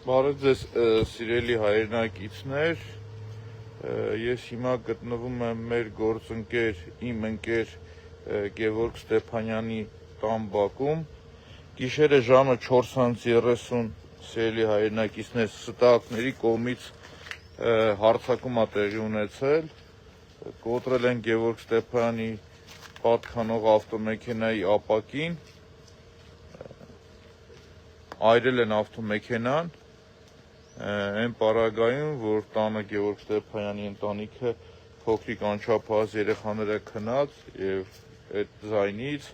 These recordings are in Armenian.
Բարև ձեզ սիրելի հայրենակիցներ, ես հիմա գտնվում եմ մեր գործընկեր, իմ ընկեր Գևորգ Ստեփանյանի տան բակում, գիշերը ժամը 4:30 սիրելի հայրենակիցներ ստակների կողմից հարձակում է տեղի ունեցել, կոտրել են Գևորգ Ստեփանյանի պատկանող ավտոմեքենայի ապակին, այրել են ավտոմեքենան, այն պարագայում, որ տանը Գևորգ Ստեփանյանի ընտանիքը փոքրիկ անչափահաս երեխաները քնած եւ այդ ձայնից,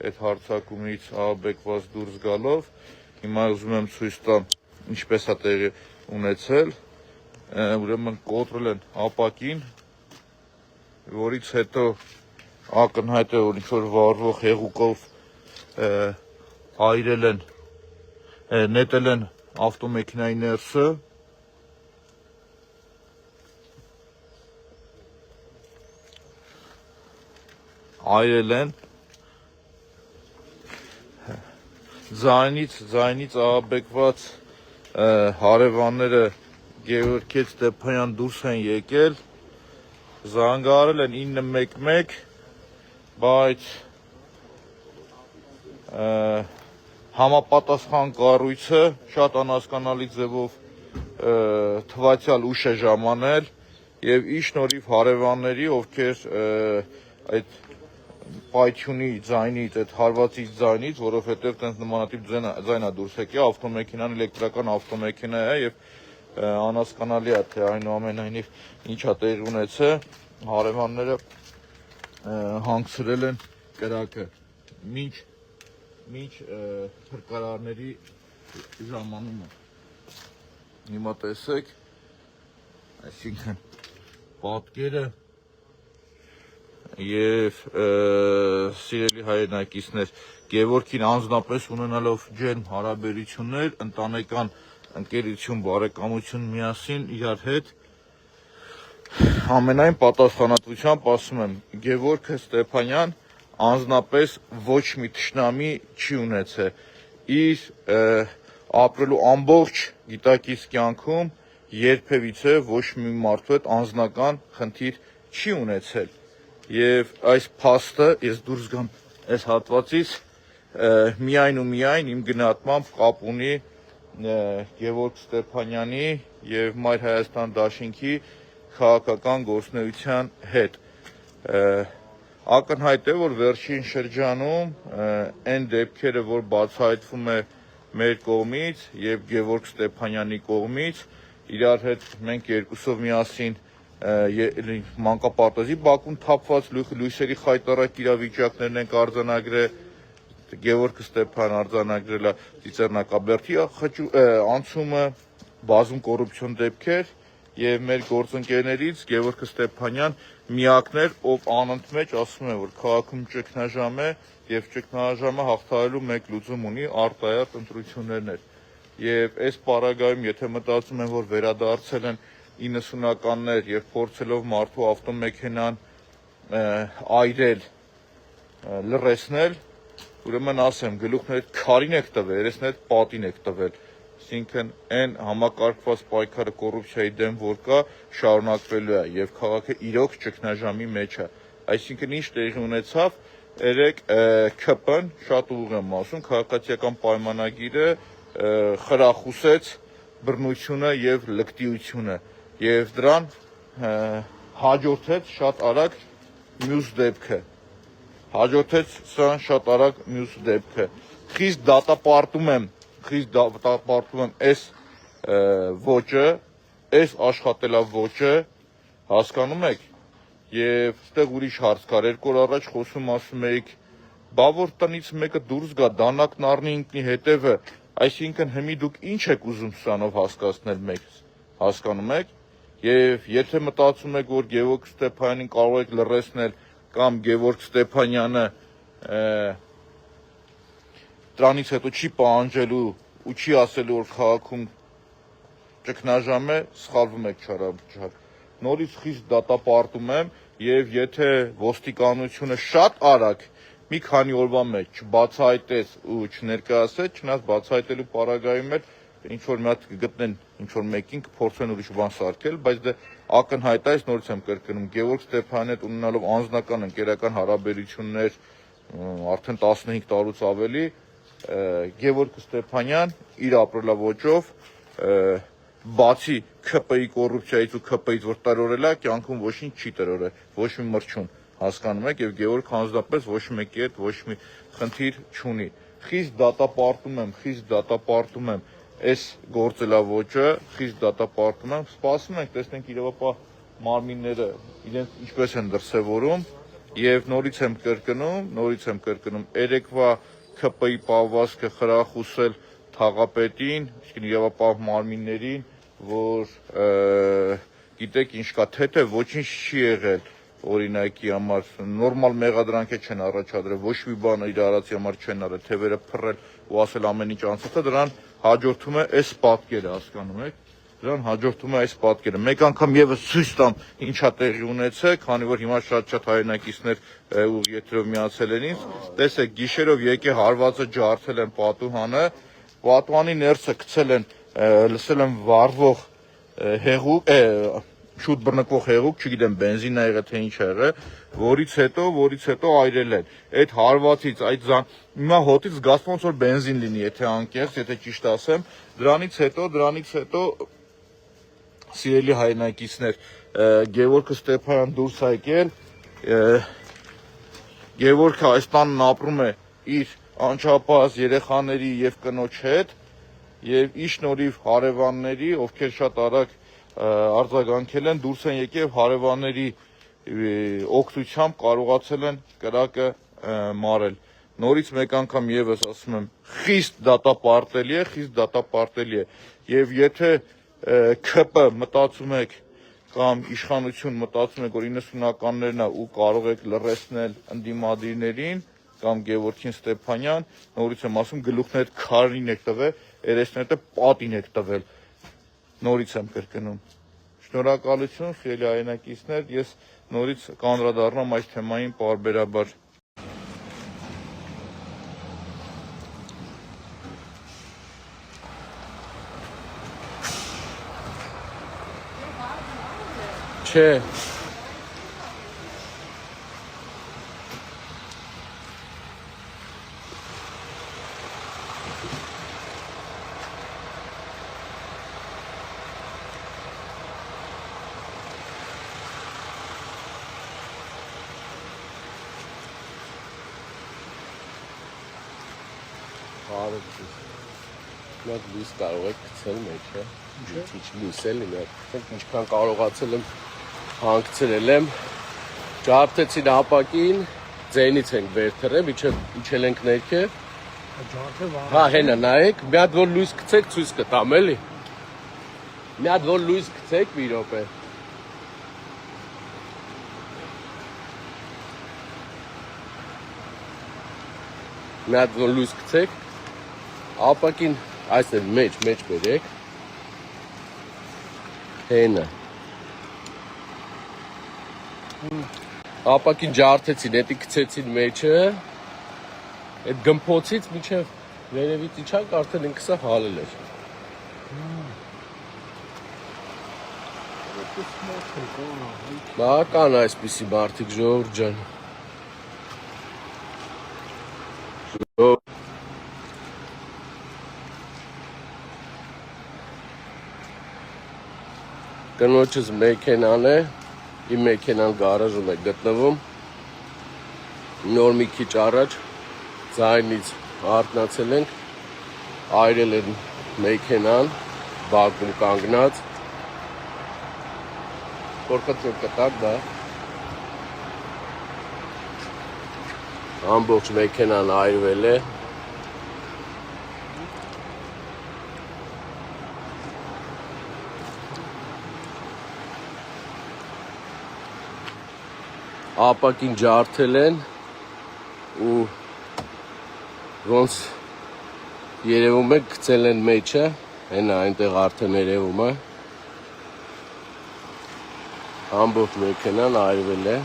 այդ հարձակումից ահաբեկված դուրս գալով, հիմա ուզում եմ ցույց տամ ինչպես է տեղի ունեցել, ուրեմն կոտրել են ապակին, որից հետո ակնհայտ է, որ ինչ-որ վառվող հեղուկով այրել են, նետել են ավտոմեքենայի ներսը, այրել են, ձայնից ահաբեկված հարևանները Գևորգ Ստեփանյան դուրս են եկել, զանգահարել են 911, բայց համապատասխան կառույցը շատ անհասկանալի ձևով թվացյալ ուշ է ժամանել եւ ի շնորհիվ հարևանների, ովքեր այդ պայթյունի ձայնից, այդ հարվածից ձայնից, որովհետեւ տենց նմանատիպ ձայն է դուրս եկել, ավտոմեքենան էլեկտրական ավտոմեքենա է եւ անհասկանալի է, թե այնուամենայնիվ ինչա տեղի ունեցել, հարևանները հանգցրել են կրակը, մինչ փրկարարների ժամանումը, հիմա տեսեք, այսինքն պատկերը եւ սիրելի հայրենակիցներ, Գևորգին անձնապես ունենալով ջերմ հարաբերություններ, ընտանեկան ընկերություն, բարեկամություն միասին իրար հետ, ամենայն պատասխանատվությամբ ասում եմ, Գևորգ Ստեփանյան անձնապես ոչ մի թշնամի չի ունեցել, իր ապրելու ամբողջ գիտակից կյանքում երբևիցե ոչ մի մարդու հետ անձնական խնդիր չի ունեցել եւ այս փաստը ես դուրս գամ այս հատվածից միայն ու միայն իմ գնահատմամբ կապ ունի Գևորգ Ստեփանյանի եւ Մայր Հայաստան Դաշինքի քաղաքական գործունեության հետ ակնհայտ է, որ վերջին շրջանում այն դեպքերը, որ բացահայտվում է մեր կողմից եւ Գևորգ Ստեփանյանի կողմից, իրար հետ մենք երկուսով միասին մանկապարտեզի բակում թափված լույսերի խայտառակ իրավիճակներն ենք արձանագրել, Գևորգ Ստեփանյանը արձանագրել է Ծիծեռնակաբերդի անցումը, բազում կոռուպցիոն դեպքեր եւ մեր գործընկերներից Գևորգ Ստեփանյան միակն էր, ով անընդմեջ ասում է, որ քաղաքում ճգնաժամ է եւ ճգնաժամը հաղթահարելու մեկ լուծում ունի արտահայտ ընտրություններն էր։ Եվ այս պարագայում, եթե մտածում են, որ վերադարձել են 90-ականներ եւ փորձելով մարդու ավտոմեքենան այրել, լռեցնել, ուրեմն ասեմ, գլուխն այդ քարին եք տվել, երեսն այդ պատին եք տվել։ Այսինքն այն համակարգված պայքարը կոռուպցիայի դեմ, որ կա, շարունակվելու է եւ քաղաքը իրոք ճգնաժամի մեջ է։ Այսինքն ինչ տեղի ունեցավ, երեք ՔՊ-ն, շատ ուղիղ եմ ասում, քաղաքացիական պայմանագիրը խրախուսեց բռնությունը եւ լկտիությունը եւ դրան հաջորդեց շատ արագ մյուս դեպքը, Խիստ դատապարտում եմ այս ոճը, այս աշխատելավոճը, հասկանում եք, եւ ստեղ ուրիշ հարց կար, 2 օր առաջ խոսում ասում էիք, բա որ տնից մեկը դուրս գա, դանակն առնի ինքնի հետևը, այսինքն հիմի դուք ինչ եք ուզում սրանով հասկացնել մեզ, հասկանում եք, եւ եթե մտածում եք, որ Գևորգ Ստեփանյանին կարող եք լռեցնել կամ Գևորգ Ստեփանյանը դրանից հետո չի պահանջելու ու չի ասելու, որ քաղաքում ճգնաժամ է, սխալվում եք չարաչար։ Նորից խիստ դատապարտում եմ եւ եթե ոստիկանությունը շատ արագ մի քանի օրվա մեջ չբացահայտեց ու չներկայացեց, չնայած բացահայտելու պարագայում էլ ինչ որ մի հատ կգտնեն ինչ որ մեկին կփորձեն ուրիշ բան սարքել, բայց դե ակնհայտ է, նորից եմ կրկնում, Գևորգ Ստեփանյանի հետ ունենալով անձնական ընկերական հարաբերություններ արդեն 15 տարուց ավելի, Գևորգ Ստեփանյան իր ապրելաոճով բացի ՔՊ-ի կոռուպցիայից ու ՔՊ-ից որ տրորել է, կյանքում ոչինչ չի տրորել, ոչ մի մրջուն, հասկանում եք, եւ Գևորգ հանձնապես ոչ մեկի հետ ոչ մի խնդիր չունի։ Խիստ դատապարտում եմ այս գործելավոճը, խիստ դատապարտում եմ, սպասում ենք, տեսնենք իրավապահ մարմինները իրենց ինչպես են դրսևորում եւ նորից եմ կրկնում, երեկվա ՔՊ-ի պահվածքը խրախուսել թաղապետին, այսինքն իրավապահ մարմիններին, որ գիտեք ինչ կա, թե ոչինչ չի եղել, օրինակի համար նորմալ մեղադրանք չեն առաջադրել, ոչ մի բան իր արածի համար չեն արել, թևերը փռել ու ասել ամեն ինչ անցած է, դրան հաջորդում է այս պատկերը, հասկանում եք, դրան հաջորդում է այս պատկերը։ Մեկ անգամ եւս ցույց տամ ինչա տեղի ունեցել, քանի որ հիմա շատ հայրենակիցներ ուղիղ եթերով միացել են ինձ, տեսեք, գիշերով եկե հարվածը ջարդել են պատուհանը, պատուհանի ներսը գցել են, լսել եմ վառվող հեղուկ, շուտ բռնկվող հեղուկ, չգիտեմ բենզին ա եղել թե ինչ ա եղել, որից հետո այրել են։ Այդ հարվածից, հիմա հոտից զգացվում ոնց որ բենզին լինի, եթե անկեղծ, եթե ճիշտ ասեմ, դրանից հետո սիրելի հայրենակիցներ, Գևորգ Ստեփանյան դուրս ա եկել, Գևորգը այս տանն ապրում է իր անչափահաս երեխաների եւ կնոջ հետ, եւ իր շնորհիվ հարևանների, ովքեր շատ արագ արձագանքել են, դուրս են եկել հարևանների օգնությամբ կարողացել են կրակը մարել։ Նորից մեկ անգամ եւս ասում եմ, խիստ դատապարտելի է, եւ եթե ՔՊ մտածում եք կամ իշխանություն մտածում եք, որ 90-ականներն է ու կարող եք լռեցնել ընդդիմադիրներին կամ Գևորգ Ստեփանյան, նորից եմ ասում, գլուխներդ քարին եք տվել, երեսներդ պատին եք տվել, նորից եմ կրկնում։ Շնորհակալություն, սիրելի հայրենակիցներ, ես նորից կանդրադառնամ այս թեմային պարբերաբար։ Չէ։ Մենք լույս կարող եք գցել մեջը, ինչ լույս էլի մենք ինչքան կարողացել եմ հանգցրել եմ, ջարդեցին ապակին, ձենից ենք վեր թռել, իջել ենք ներքև, հա հենա նայեք, մի հատ որ լույս գցեք ցույց կտամ էլի, մի հատ որ լույս գցեք մի րոպե, մի հատ որ լույս գցեք, ապակին այստեղ մեջ բերեք, հենը, ապակին ջարդեցին, հետի գցեցին մեջը, այդ գմփոցից մինչև վերևից իջանք արդեն ինքսը հալել էր։ Կան այսպիսի մարդիկ, ժողովուրդ ջան։ Կնոջս մեքենան է, իմ մեքենան գարաժում է գտնվում, նոր մի քիչ առաջ ձայնից արթնացել ենք, այրել են մեքենան, բակում կանգնած, որքան կտակ դա, ամբողջ մեքենան այրվել է, ապակին ջարդել են ու ոնց երևում է գցել են մեջը, հենա այնտեղ արդեն երևում է, ամբողջ մեքենան այրվել է,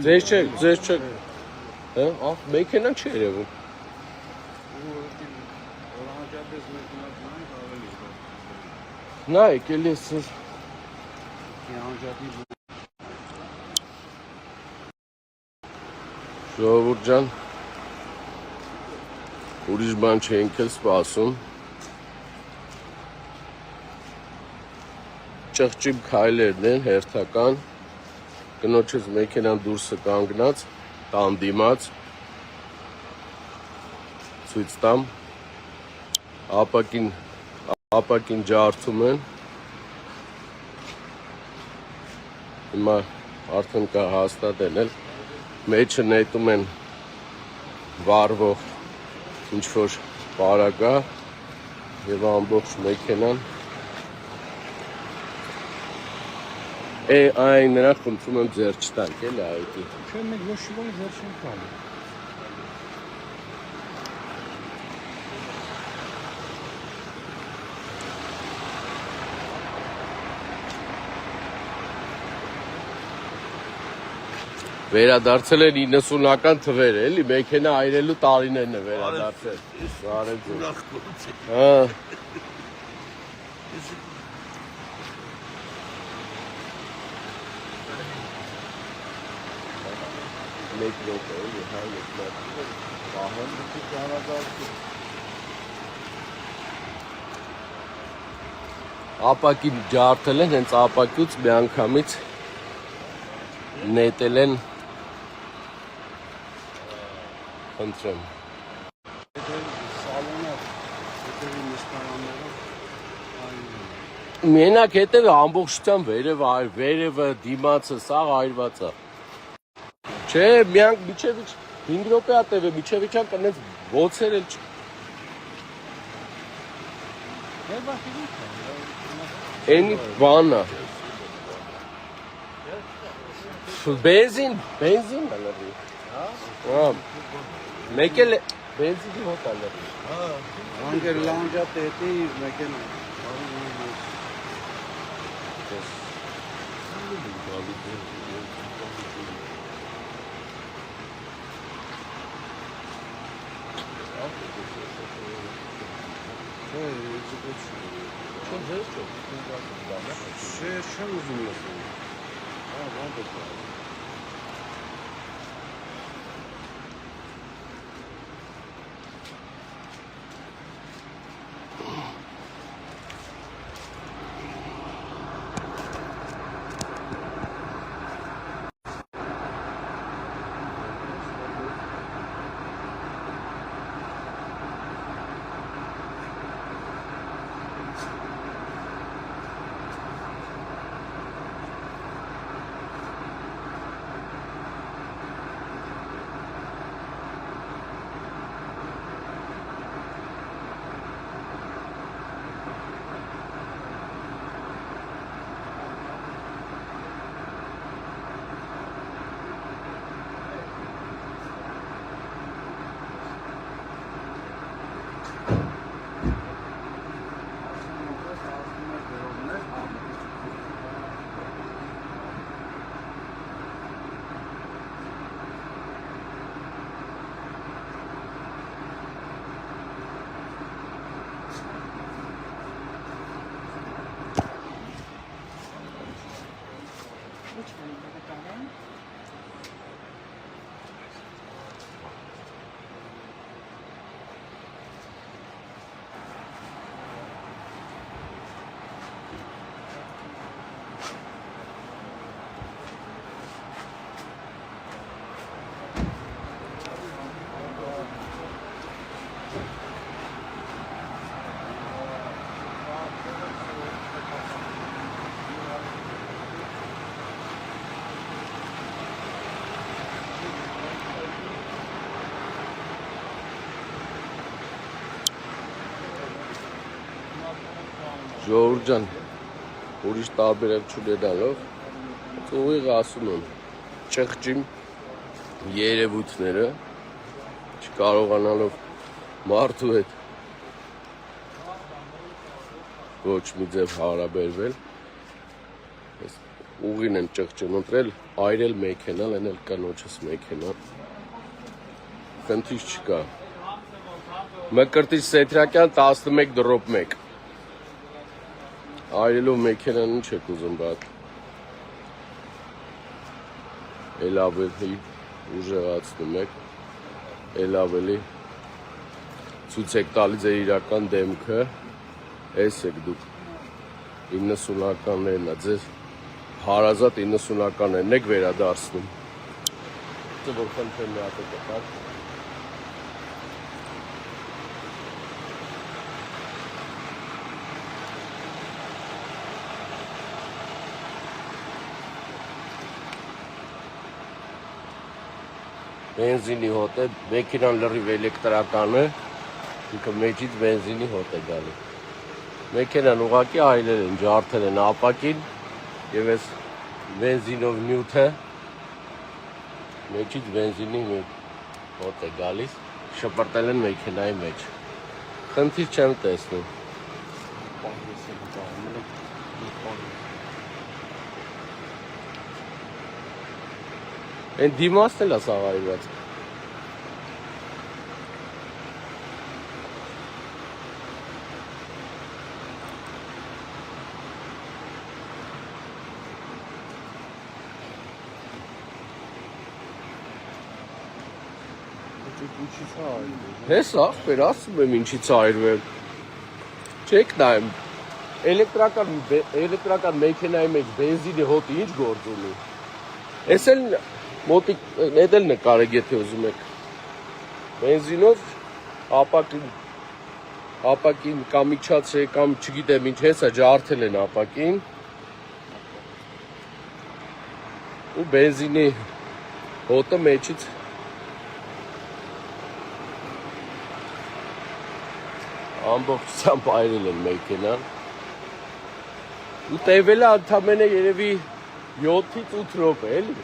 ձեր չէ։ Հա, մեքենան չի երևում։ Նայեք, էլի էս։ Ժողովուրդ ջան, ուրիշ բան չենք էլ սպասում։ Ճղճիմ քայլերն են հերթական, կնոջս մեքենան դուրսը կանգնած, տան դիմաց, ցույց տամ, ապակին ջարդում են, հիմա արդեն կա հաստատել էլ, մեջը նետում են վարվող ինչ-որ պարագա և ամբողջ մեքենան այն նրանք խնդրում եմ ձեռ չտանք էլի այդի։ Չէ, մենք ոչ շիվոն ձեռ չենք տալու։ Վերադարձել են 90-ական թվերը, էլի, մեքենա այրելու տարիներն է վերադարձել։ Հա։ Մեկ րոպե, էլի, հա, պահեմ դուք վերադարձել։ Ապակին ջարդել են, հենց ապակյուց մի անգամից նետել են Խնդրեմ։ Մենակ հետևը ամբողջությամբ վերևը դիմացը սաղ այրված է։ Չէ, միանք միջև 5 րոպե ա տևը, միջև իջան կնենց ոցեր էլ Էնի բանա։ Բենզին ալավի։ Հա։ Մեկ էլ բենզինի հոտ ալավի։ Հա։ Անգեր լանջա տետի մեքենա։ Չեմ ուզում լսել։ Հա, ոնց է։ Ժողովուրդ ջան, ուրիշ տարբերակ չունենալով, ուղիղ ասում եմ, ճղճիմ երևույթները, չկարողանալով մարդու հետ ոչ մի ձև հարաբերվել, ուղին են ճղճն ընտրել, այրել մեքենան, են էլ կնոջս մեքենան։ Խնդիր չկա։ Մկրտիչ Սեթրակյան 11-1 այրելով մեքենան ինչ եք ուզում բատ։ Էլ ավելի ուժեղացնում եք, էլ ավելի ցույց եք տալի ձեր իրական դեմքը, էս եք դուք 90-ականներն է, ձեր հարազատ 90-ականներն եք վերադարձնում։ Դե որ խնդրեմ մի հատ կտակ։ Բենզինի հոտ է, մեքենան լրիվ էլեկտրական է, ինքը մեջից բենզինի հոտ է գալի։ Մեքենան ուղղակի այլել են, ջարդել են ապակին եւ այս բենզինով նյութը մեջից բենզինի հոտ է գալիս, շպրտել են մեքենայի մեջ։ Խնդիր չեմ տեսնում։ Են դիմացն էլ է սաղայրված։ Հես ախպեր, ասում եմ ինչից այրվել։ Չեք նայում, էլեկտրական մեքենայի մեջ բենզինի հոտի ինչ գործ ունի։ Ես էլ մոտիկ էլ նկարեք, եթե ուզում եք։ Բենզինով ապակին կամ իջացե կամ չգիտեմ ինչ հեսա ջարդել են ապակին ու բենզինի հոտը մեջից ամբողջությամբ այրել են մեքենան ու տևել է ընդամենը երևի 7-ից 8 րոպե էլի։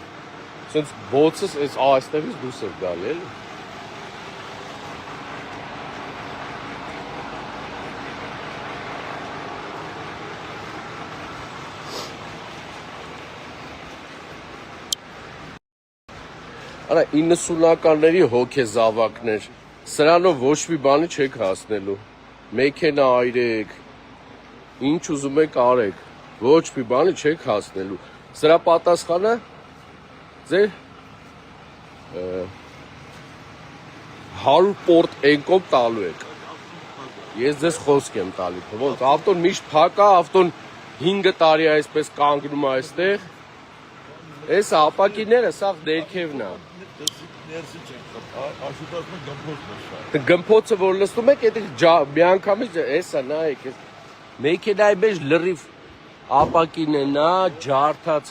Սենց բոցս այստեղից դուրս էր գալի էլի։ Արա 90-ականների հոգեզավակներ, սրանով ոչ մի բանի չեք հասնելու։ Մեքենա այրեք, ինչ ուզում եք արեք, ոչ մի բանի չեք հասնելու։ Սրա պատասխանը ձեր 100 պորտ էնկոմ տալու եք։ Ես ձեզ խոսք եմ տալի, ոնց ավտոն միշտ փակ է, ավտոն 5 տարի է այսպես կանգնում է այստեղ։ Այս ապակիները սա ներքևն է։ Գմփոցը որ լսում եք, դա միանգամից էսա նայեք, մեքենայի մեջ լրիվ ապակին է նա, ջարդած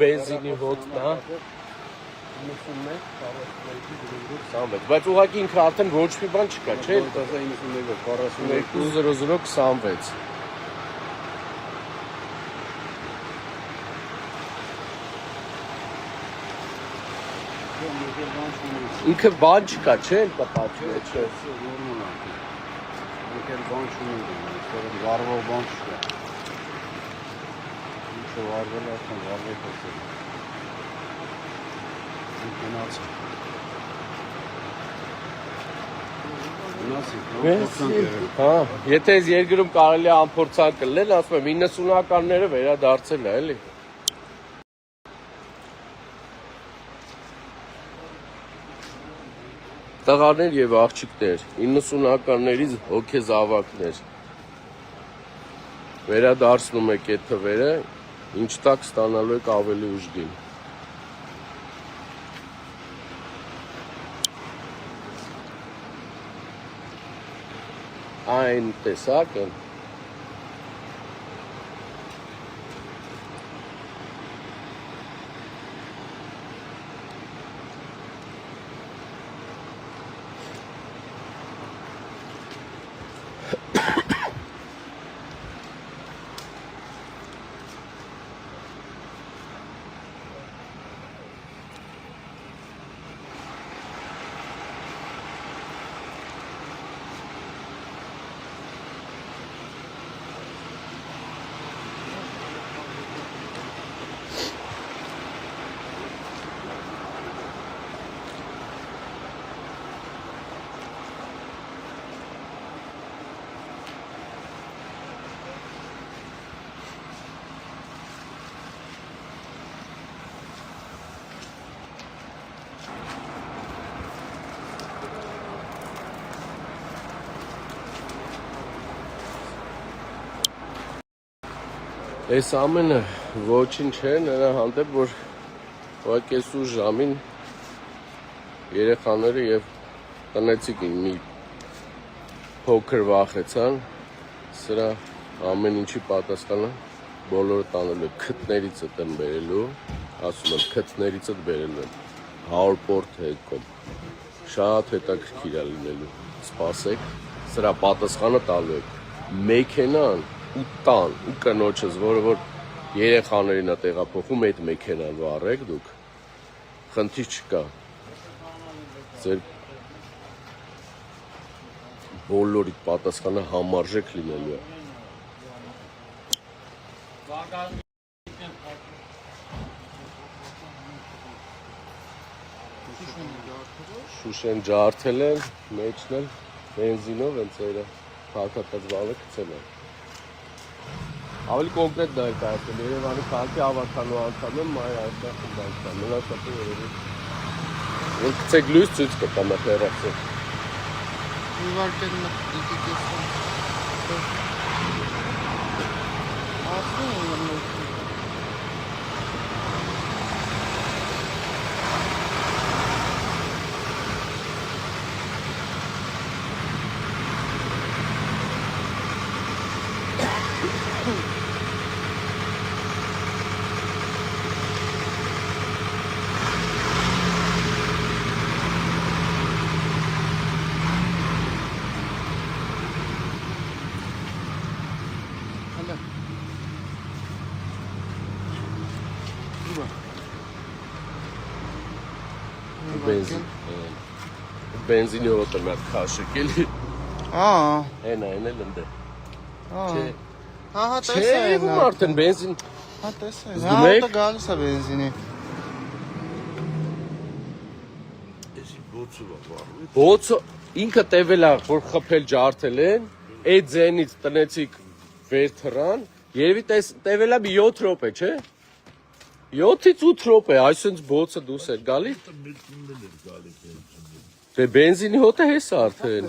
բենզինի հոտն է։ 91, բայց ուղղակի ինքը արդեն ոչ մի բան չկա, չէ՞։ 420026։ Ինքը բան չկա, չէ՞, պատճառ չէ։ Ինքը բան չունի, վարվող բան չկա։ Ինչը վարվել է, արդեն վարվել է։ Հա, եթե այս երկրում կարելի է անփորձակ լնել, ասում եմ 90-ականները վերադարձել է, էլի։ Տղաներ եւ աղջիկներ, 90-ականներից հոգեզավակներ։ Վերադարձնում եք այդ թվերը, ինչ տակ ստանալու եք ավելի ուժգին։ Այն տեսակ են։ Այս ամենը ոչինչ չէ նրա հանդեպ, որ ուղղակի այսուր ժամին երեխաները եւ տնեցիկին մի փոքր վախեցան, սրա ամեն ինչի պատասխանը բոլորը տանելու քթներիցը տեմ բերելու, ասում եմ քթներիցը բերելու 100%-ով շատ հետաքրքիր է լինելու, սպասեք, սրա պատասխանը տալու եք, մեքենան ու տան ու կնոջս, որը որ երեխաներին է տեղափոխում, այդ մեքենան վառեք դուք, խնդիր չկա, ձեր բոլորի պատասխանը համարժեք լինելու է։ Շուշեն ջարդել են, մեջն էլ բենզինով են ծերը, փակատած բանը գցել են։ Ավելի կոնկրետ դա է կարծել, Երևանի քաղաքի ավարտանու անդամ եմ, մայր այստեղ խնդանքան, մնացածը երևի։ Որ գցեք լույս ցույց կտամ հեռացել։ Իվարկել մտքի կեսում։ Ասում եմ Բենզինի հոտը մի հատ քաշեք էլի։ Էն էլ ընդ է։ Չէ։ Հա, Չէ, արդեն բենզին։ Հա, տեսա։ Զգում Հա, եք։ դա գալիս է բենզինի։ Բոցը ինքը տևել է, որ խփել ջարդել են, այդ ձենից տնեցիկ վեր թռան, երևի տևել է մի 7 րոպե, չէ։ 7-ից 8 րոպե, այսինքն բոցը դուրս էր գալի։ Դե բենզինի հոտը հես արդեն։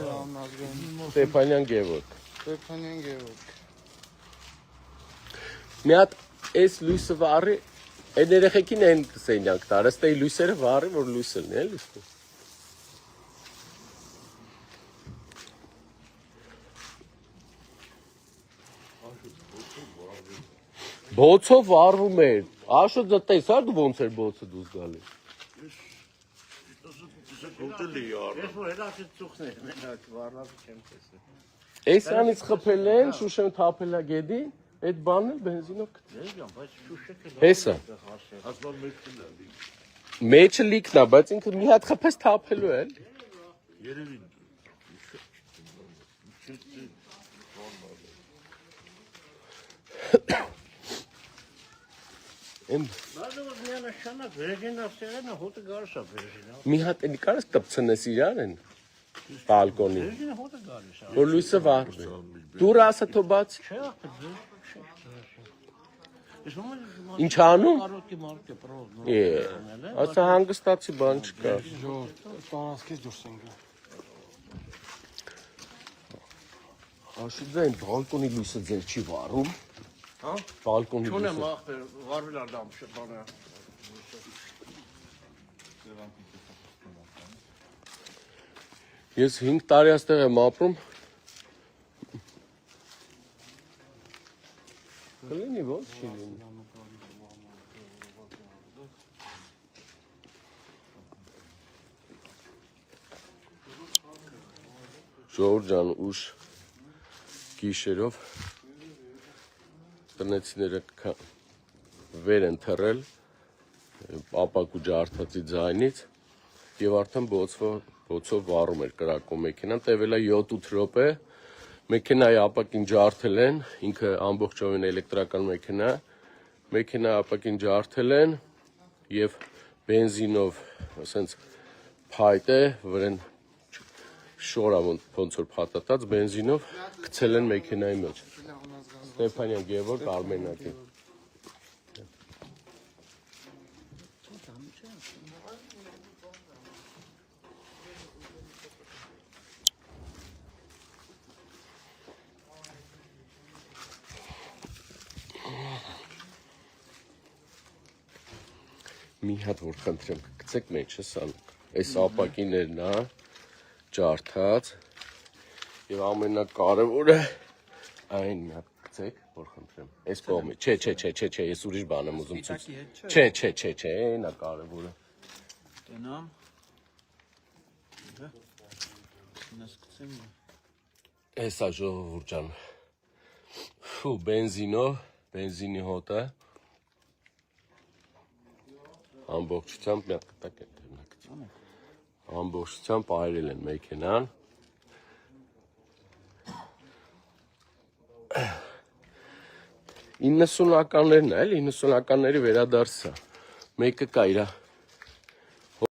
Ստեփանյան Գևորգ։ Ստեփանյան Գևորգ։ Մի հատ այս լույսը վառի, այդ երեխեքին են սենյակ տար, ըստ էի լույսերը վառի, որ լույս լինի, էլի։ Բոցով վառվում էր, Աշոտ դա տեսար դու ոնց էր բոցը դուրս գալի։ Էսանից խփել են, Շուշեն թափել է գեդի, այդ բանն էլ բենզինով գցել։ Հեսա։ Մեջը լիքն է, բայց ինքը մի հատ խփես թափելու է։ Երևի։ Մի հատ էլի կարես կպցնես իրար են բալկոնի, որ լույսը վառվի, դուր ասա թո բաց, ինչ անում, ասա հանգստացի բան չկա, աշուտ ձեն բալկոնի լույսը ձեր չի վառում, բալկոնի լույսը, Վարվել ադամ շփանը։ Ես 5 տարի այստեղ եմ ապրում, կլինի ոնց չի լինի, Ժողովուրդ ջան, ուշ գիշերով տնեցիները վեր են թռել ապակու ջարդածի ձայնից եւ արդեն բոցով վառում էր կրակում մեքենան, տևել է 7-8 րոպե, մեքենայի ապակին ջարդել են, ինքը ամբողջովին էլեկտրական մեքենայի ապակին ջարդել են եւ բենզինով, ասենց փայտ է, վրան շորա ոնց որ փաթաթած բենզինով գցել են մեքենայի մեջ։ Ստեփանյան Գևորգ Արմենակի։ մի հատ որ խնդրեմ կգցեք մեջը սան այս ապակիներն է ջարդած եւ ամենակարևորը այն մի հատ գցեք որ խնդրեմ այս կողմի չէ ես ուրիշ բան եմ ուզում ցույց չէ այնա կարևորը Տենամ Նես կցեմ Էսա ժողովուրդ ջան Ֆու բենզինի հոտը ամբողջությամբ մի հատ կտակ են ամբողջությամբ այրել են մեքենան Իննսունականներն էլ 90-ականների վերադարձա մեկը կա իրա